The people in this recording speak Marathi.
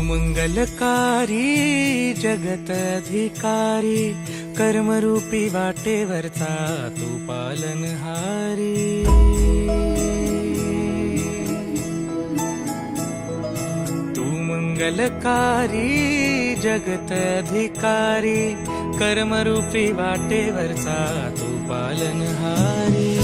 मंगलकारी जगत अधिकारी, कर्मरूपी वाटेवरचा तू पालनहारी। तू मंगलकारी जगत अधिकारी, कर्मरूपी वाटेवरचा तू पालनहारी।